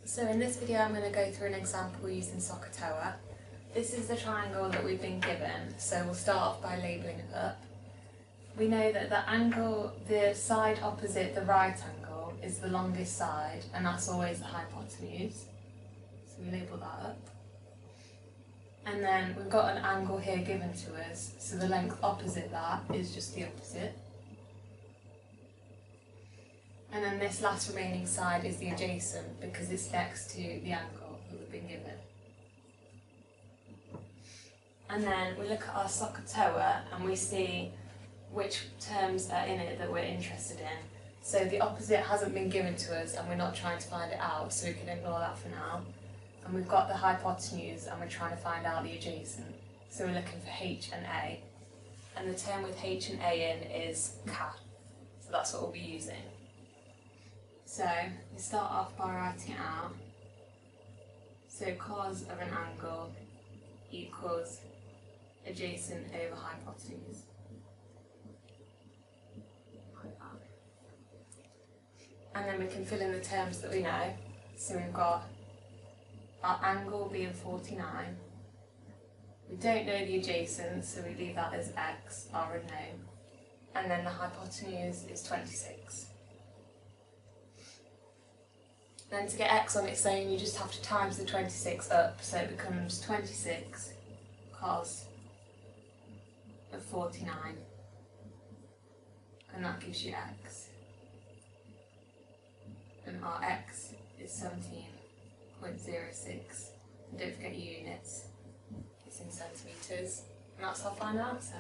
So in this video I'm going to go through an example using Sohcahtoa. This is the triangle that we've been given, so we'll start off by labelling it up. We know that the side opposite the right angle is the longest side, and that's always the hypotenuse. So we label that up. And then we've got an angle here given to us, so the length opposite that is just the opposite. And then this last remaining side is the adjacent because it's next to the angle that we've been given. And then we look at our Sohcahtoa and we see which terms are in it that we're interested in. So the opposite hasn't been given to us and we're not trying to find it out, so we can ignore that for now. And we've got the hypotenuse and we're trying to find out the adjacent. So we're looking for H and A. And the term with H and A in is CAH. So that's what we'll be using. So we start off by writing it out. So cos of an angle equals adjacent over hypotenuse. Like that. And then we can fill in the terms that we know. So we've got our angle being 49. We don't know the adjacent, so we leave that as x, our unknown. And then the hypotenuse is 26. Then to get x on its own, you just have to times the 26 up, so it becomes 26 cos of 49, and that gives you x. And our x is 17.06, and don't forget your units, it's in centimetres, and that's our final answer.